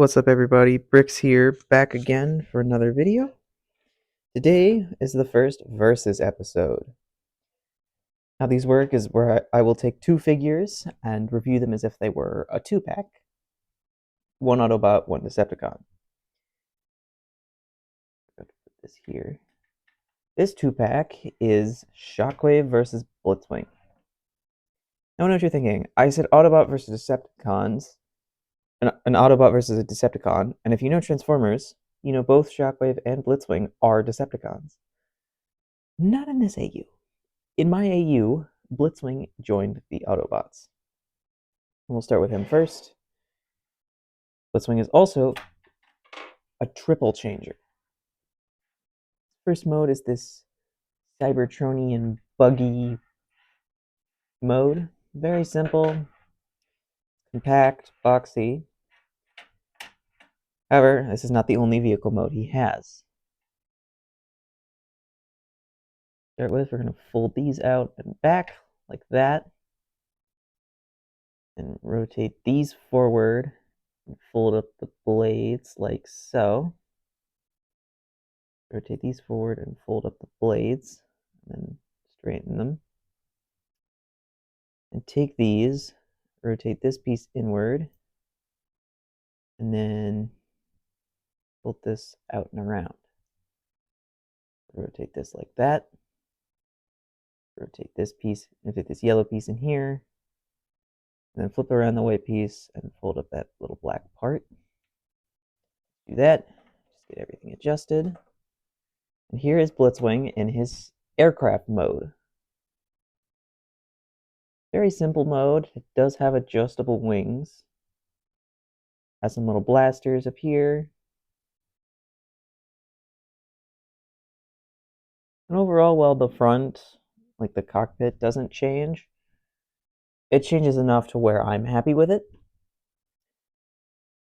What's up everybody, Bricks here, back again for another video. Today is the first Versus episode. How these work is where I will take two figures and review them as if they were a 2-pack. One Autobot, one Decepticon. Put this here. This 2-pack is Shockwave versus Blitzwing. Now I know what you're thinking. I said Autobot versus Decepticons. An Autobot versus a Decepticon, and if you know Transformers, you know both Shockwave and Blitzwing are Decepticons. Not in this AU. In my AU, Blitzwing joined the Autobots. And we'll start with him first. Blitzwing is also a triple changer. First mode is this Cybertronian buggy mode. Very simple, compact, boxy. However, this is not the only vehicle mode he has. Start with, we're going to fold these out and back like that. And rotate these forward and fold up the blades like so. Rotate these forward and fold up the blades, and then straighten them. And take these, rotate this piece inward, and then fold this out and around. Rotate this like that. Rotate this piece, rotate this yellow piece in here, and then flip around the white piece and fold up that little black part. Do that, just get everything adjusted. And here is Blitzwing in his aircraft mode. Very simple mode. It does have adjustable wings. Has some little blasters up here. And overall, while the front, like the cockpit, doesn't change, it changes enough to where I'm happy with it.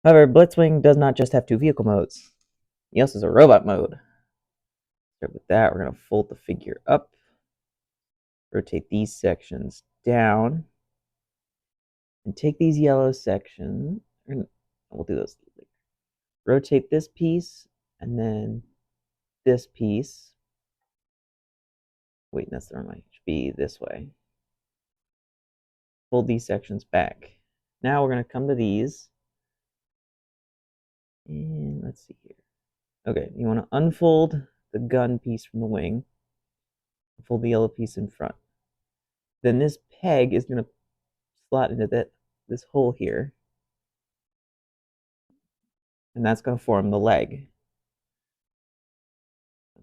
However, Blitzwing does not just have two vehicle modes. He also has a robot mode. Start with that. We're going to fold the figure up. Rotate these sections down. And take these yellow sections. We'll do those later. Rotate this piece, and then this piece. Wait, that's the wrong way. It should be this way. Fold these sections back. Now we're going to come to these. And let's see here. Okay, you want to unfold the gun piece from the wing. Fold the yellow piece in front. Then this peg is going to slot into this hole here. And that's going to form the leg.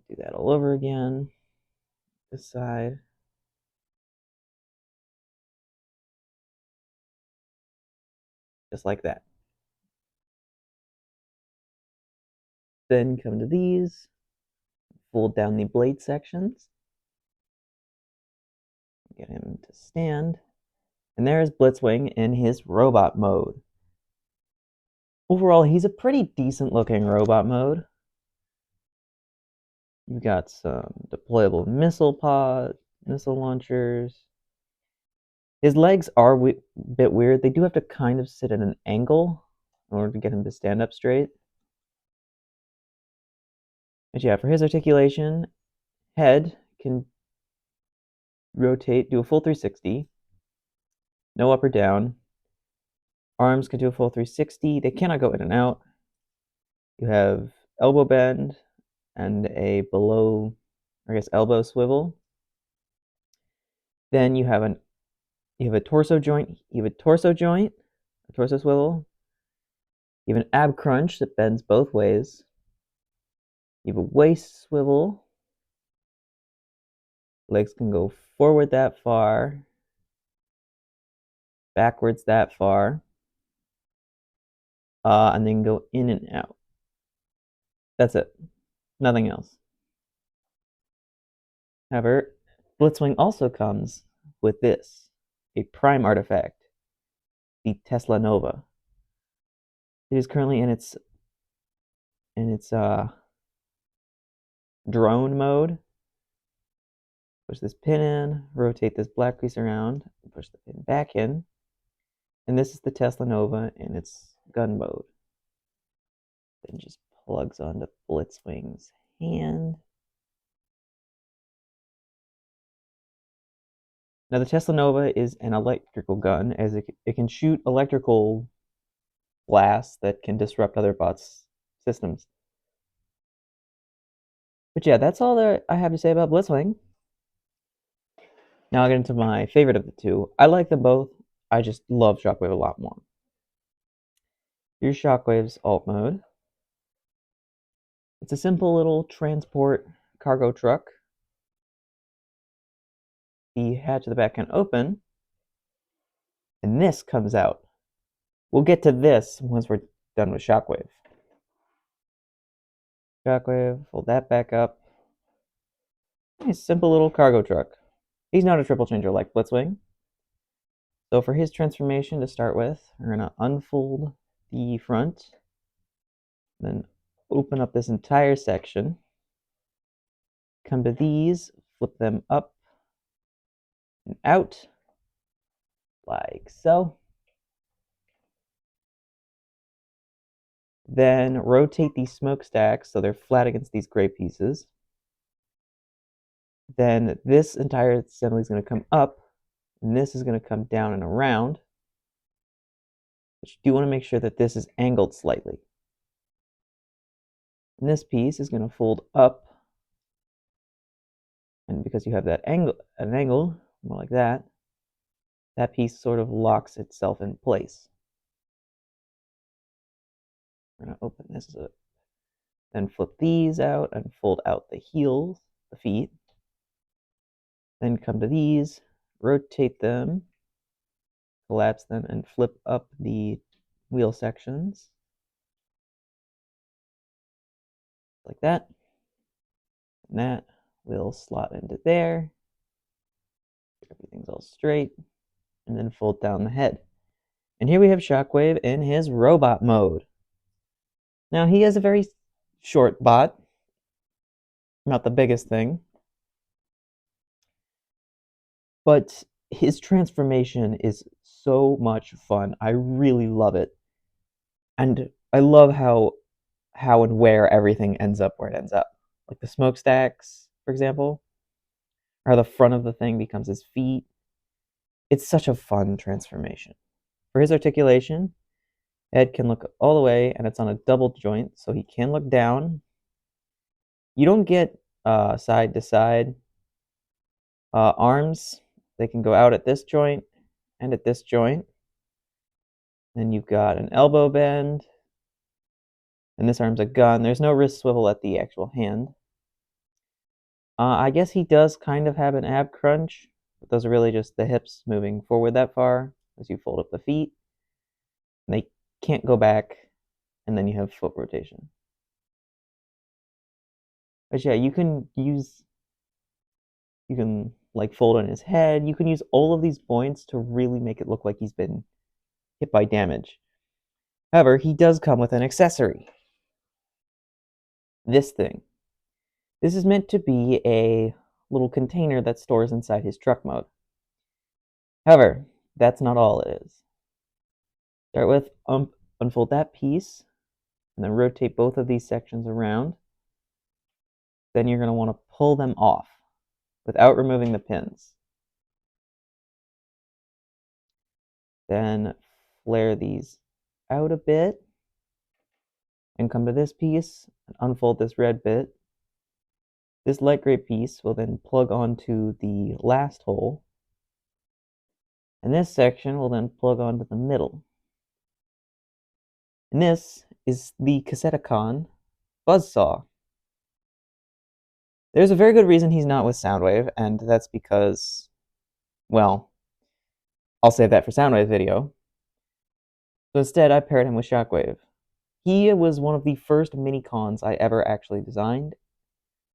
Do that all over again. This side. Just like that. Then come to these. Fold down the blade sections. Get him to stand. And there's Blitzwing in his robot mode. Overall, he's a pretty decent looking robot mode. You've got some deployable missile pods, missile launchers. His legs are a bit weird. They do have to kind of sit at an angle in order to get him to stand up straight. But yeah, for his articulation, head can rotate, do a full 360. No up or down. Arms can do a full 360. They cannot go in and out. You have elbow bend and a elbow swivel. Then you have a torso joint. You have a torso joint, a torso swivel. You have an ab crunch that bends both ways. You have a waist swivel. Legs can go forward that far, backwards that far, and then go in and out. That's it. Nothing else. However, Blitzwing also comes with this, a prime artifact, the Tesla Nova. It is currently in its drone mode. Push this pin in, rotate this black piece around, and push the pin back in. And this is the Tesla Nova in its gun mode. Then just plugs onto Blitzwing's hand. Now the Tesla Nova is an electrical gun, as it can shoot electrical blasts that can disrupt other bots' systems. But yeah, that's all that I have to say about Blitzwing. Now I'll get into my favorite of the two. I like them both. I just love Shockwave a lot more. Here's Shockwave's alt mode. It's a simple little transport cargo truck. The hatch at the back can open, and this comes out. We'll get to this once we're done with Shockwave. Shockwave, fold that back up. Nice, simple little cargo truck. He's not a triple changer like Blitzwing. So for his transformation to start with, we're going to unfold the front, then open up this entire section. Come to these, flip them up and out, like so. Then rotate these smokestacks so they're flat against these gray pieces. Then this entire assembly is going to come up, and this is going to come down and around. But you do want to make sure that this is angled slightly. And this piece is going to fold up, and because you have that angle, more like that, that piece sort of locks itself in place. We're going to open this up, then flip these out and fold out the heels, the feet. Then come to these, rotate them, collapse them, and flip up the wheel sections. Like that. And that will slot into there. Everything's all straight. And then fold down the head. And here we have Shockwave in his robot mode. Now he has a very short bot. Not the biggest thing. But his transformation is so much fun. I really love it. And I love how and where everything ends up where it ends up. Like the smokestacks, for example, or the front of the thing becomes his feet. It's such a fun transformation. For his articulation, Ed can look all the way, and it's on a double joint, so he can look down. You don't get side to side arms. They can go out at this joint and at this joint. Then you've got an elbow bend, and this arm's a gun. There's no wrist swivel at the actual hand. I guess he does kind of have an ab crunch, but those are really just the hips moving forward that far as you fold up the feet. And they can't go back, and then you have foot rotation. But yeah, you can like fold on his head. You can use all of these points to really make it look like he's been hit by damage. However, he does come with an accessory. This thing. This is meant to be a little container that stores inside his truck mode. However, that's not all it is. Start with unfold that piece, and then rotate both of these sections around. Then you're going to want to pull them off without removing the pins. Then flare these out a bit, and come to this piece and unfold this red bit. This light gray piece will then plug onto the last hole, and this section will then plug onto the middle. And this is the Decepticon Buzzsaw. There's a very good reason he's not with Soundwave, and that's because, well, I'll save that for Soundwave's video. So instead, I paired him with Shockwave. He was one of the first mini-cons I ever actually designed,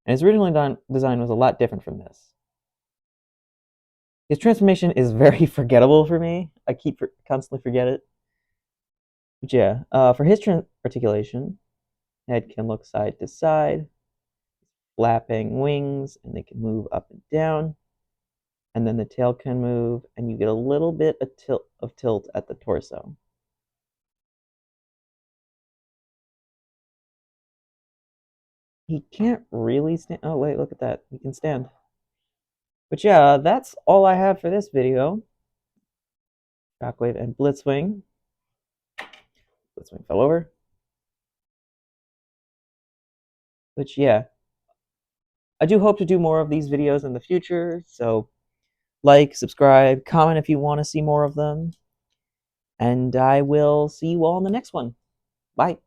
and his original design was a lot different from this. His transformation is very forgettable for me. I constantly forget it. But yeah, for his articulation, head can look side to side, flapping wings, and they can move up and down. And then the tail can move, and you get a little bit of tilt at the torso. he can't really stand. Oh, wait, look at that. He can stand. But yeah, that's all I have for this video. Shockwave and Blitzwing. Blitzwing fell over. But yeah, I do hope to do more of these videos in the future. So like, subscribe, comment if you want to see more of them. And I will see you all in the next one. Bye.